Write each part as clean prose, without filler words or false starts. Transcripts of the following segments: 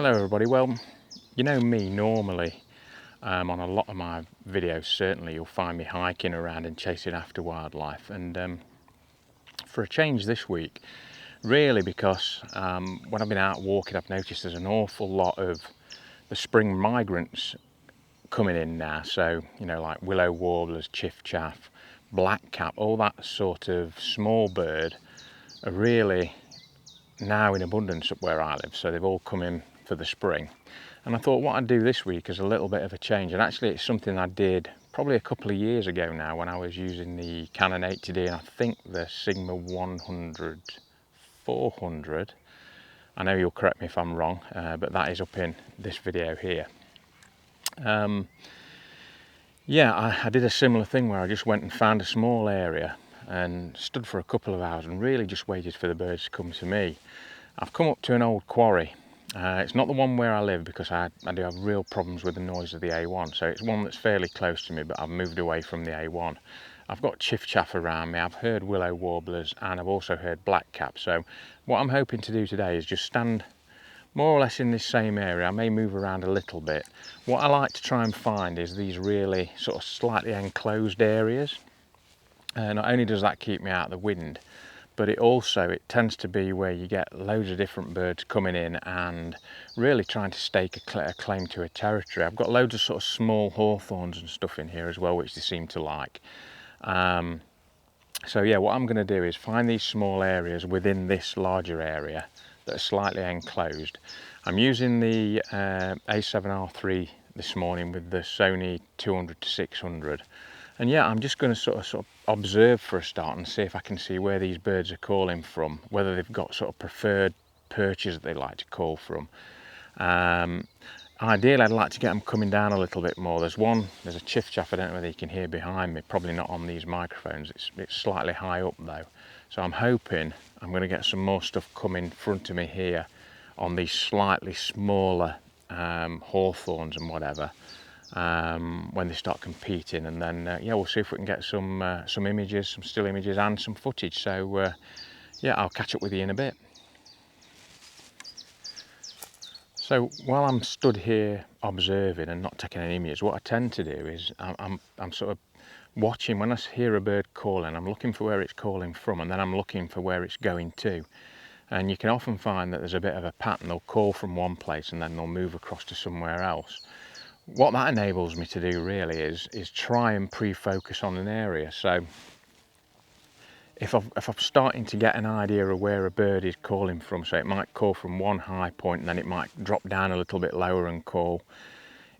Hello everybody. Well, you know me normally, on a lot of my videos certainly you'll find me hiking around and chasing after wildlife, and for a change this week, really because when I've been out walking I've noticed there's an awful lot of the spring migrants coming in now. So, you know, like Willow Warblers, Chiffchaff, Blackcap, all that sort of small bird are really now in abundance up where I live, so they've all come in for the spring. And I thought what I'd do this week is a little bit of a change, and actually it's something I did probably a couple of years ago now when I was using the Canon 80D and I think the Sigma 100-400. I know you'll correct me if I'm wrong, but that is up in this video here. Yeah, I did a similar thing where I just went and found a small area and stood for a couple of hours and really just waited for the birds to come to me. I've come up to an old quarry. It's not the one where I live because I do have real problems with the noise of the A1, so it's one that's fairly close to me, but I've moved away from the A1. I've got Chiffchaff around me, I've heard Willow Warblers, and I've also heard Blackcap. So what I'm hoping to do today is just stand more or less in this same area. I may move around a little bit. What I like to try and find is these really sort of slightly enclosed areas. Not only does that keep me out of the wind, but it tends to be where you get loads of different birds coming in and really trying to stake a claim to a territory. I've got loads of sort of small hawthorns and stuff in here as well, which they seem to like. So yeah, what I'm going to do is find these small areas within this larger area that are slightly enclosed. I'm using the A7R3 this morning with the Sony 200-600. And yeah, I'm just going to sort of observe for a start and see if I can see where these birds are calling from, whether they've got sort of preferred perches that they like to call from. Ideally, I'd like to get them coming down a little bit more. There's a Chiffchaff, I don't know whether you can hear behind me, probably not on these microphones, it's slightly high up though. So I'm hoping I'm going to get some more stuff coming in front of me here on these slightly smaller hawthorns and whatever. When they start competing, and then yeah, we'll see if we can get some images, some still images and some footage. So yeah, I'll catch up with you in a bit. So while I'm stood here observing and not taking any images, what I tend to do is I'm sort of watching. When I hear a bird calling, I'm looking for where it's calling from, and then I'm looking for where it's going to. And you can often find that there's a bit of a pattern. They'll call from one place and then they'll move across to somewhere else. What that enables me to do really is try and pre-focus on an area. So if I'm starting to get an idea of where a bird is calling from, so it might call from one high point and then it might drop down a little bit lower and call.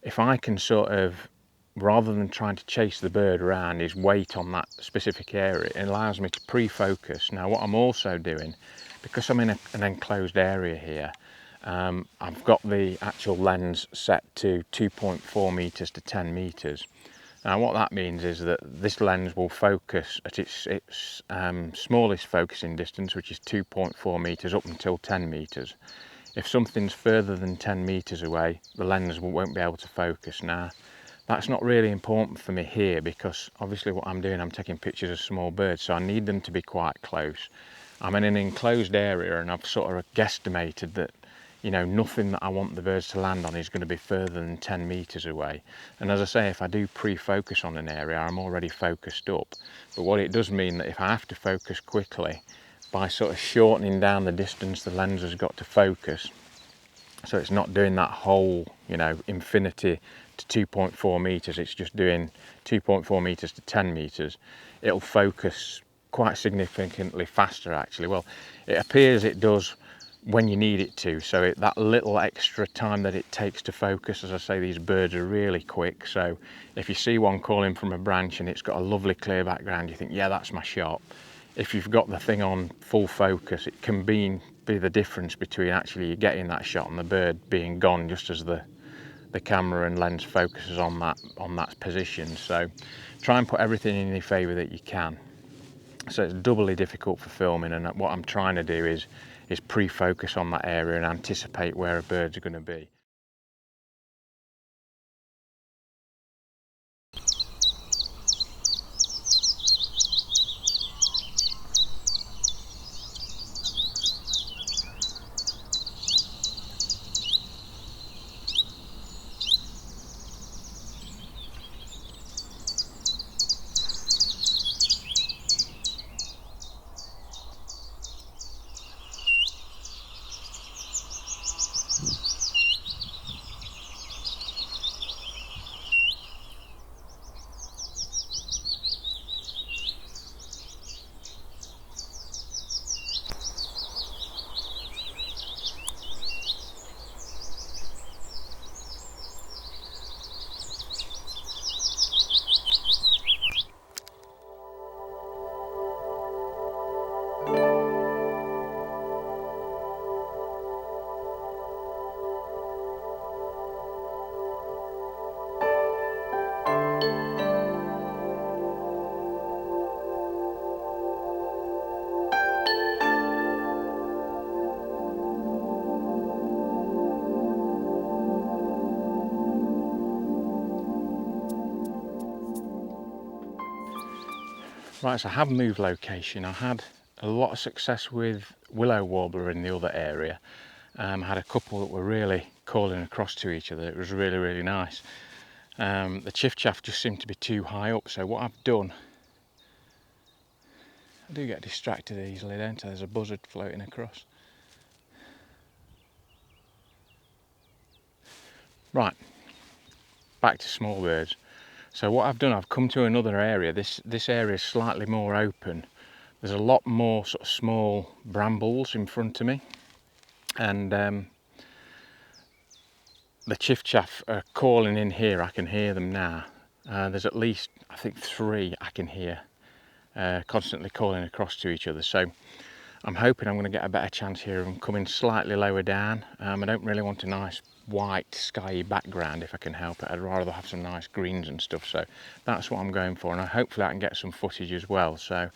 If I can sort of, rather than trying to chase the bird around, is wait on that specific area, it allows me to pre-focus. Now what I'm also doing, because I'm in an enclosed area here, I've got the actual lens set to 2.4 meters to 10 meters. Now what that means is that this lens will focus at its smallest focusing distance, which is 2.4 meters up until 10 meters. If something's further than 10 meters away, the lens won't be able to focus. Now that's not really important for me here because obviously what I'm doing, I'm taking pictures of small birds, so I need them to be quite close. I'm in an enclosed area and I've sort of guesstimated that, you know, nothing that I want the birds to land on is going to be further than 10 meters away. And as I say, if I do pre-focus on an area, I'm already focused up. But what it does mean that if I have to focus quickly, by sort of shortening down the distance the lens has got to focus, so it's not doing that whole, you know, infinity to 2.4 meters, it's just doing 2.4 meters to 10 meters, it'll focus quite significantly faster actually. Well, it appears it does when you need it to, so that little extra time that it takes to focus, as I say, these birds are really quick. So if you see one calling from a branch and it's got a lovely clear background, you think, yeah, that's my shot. If you've got the thing on full focus, it can be the difference between actually you getting that shot and the bird being gone just as the camera and lens focuses on that position. So try and put everything in your favour that you can. So it's doubly difficult for filming, and what I'm trying to do is pre-focus on that area and anticipate where a bird's going to be. Right, so I have moved location. I had a lot of success with Willow Warbler in the other area. I had a couple that were really calling across to each other. It was really, really nice. The Chiffchaff just seemed to be too high up, so what I've done, I do get distracted easily, don't I? There's a buzzard floating across. Right, back to small birds. So what I've done, I've come to another area. This area is slightly more open. There's a lot more sort of small brambles in front of me, and the Chiffchaff are calling in here. I can hear them now. There's at least, I think, 3 I can hear constantly calling across to each other. So I'm hoping I'm going to get a better chance here of them coming slightly lower down. I don't really want a nice white skyey background if I can help it. I'd rather have some nice greens and stuff, so that's what I'm going for, and hopefully I can get some footage as well. So,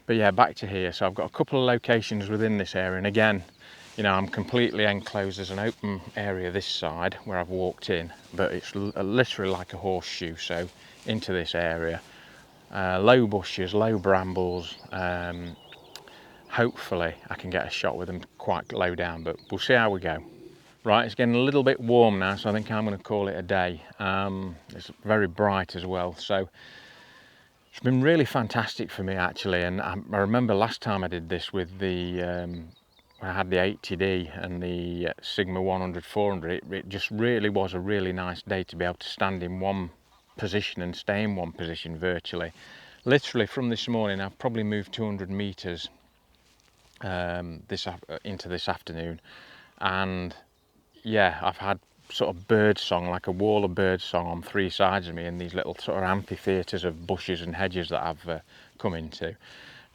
but yeah, back to here. So I've got a couple of locations within this area, and again, you know, I'm completely enclosed. There's an open area this side where I've walked in, but it's literally like a horseshoe, so into this area. Low bushes, low brambles. Hopefully I can get a shot with them quite low down, but we'll see how we go. Right, it's getting a little bit warm now, so I think I'm going to call it a day. It's very bright as well, so it's been really fantastic for me actually. And I remember last time I did this with the when I had the 80D and the Sigma 100-400, it just really was a really nice day to be able to stand in one position and stay in one position virtually. Literally from this morning, I've probably moved 200 meters into this afternoon, and yeah, I've had sort of bird song, like a wall of bird song on 3 sides of me, in these little sort of amphitheatres of bushes and hedges that I've come into.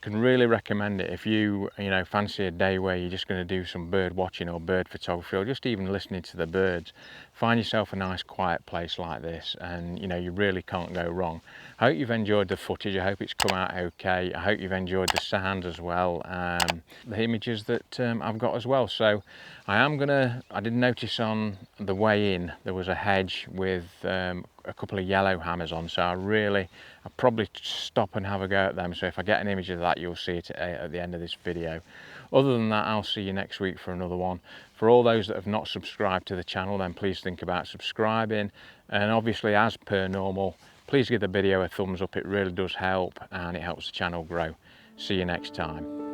Can really recommend it if you know, fancy a day where you're just going to do some bird watching or bird photography, or just even listening to the birds. Find yourself a nice quiet place like this, and you know, you really can't go wrong. I hope you've enjoyed the footage. I hope it's come out okay. I hope you've enjoyed the sounds as well, the images that I've got as well. So I did notice on the way in there was a hedge with a couple of yellow hammers on, so I'll probably stop and have a go at them. So if I get an image of that, you'll see it at the end of this video. Other than that, I'll see you next week for another one. For all those that have not subscribed to the channel, then please think about subscribing, and obviously, as per normal, please give the video a thumbs up. It really does help, and it helps the channel grow. See you next time.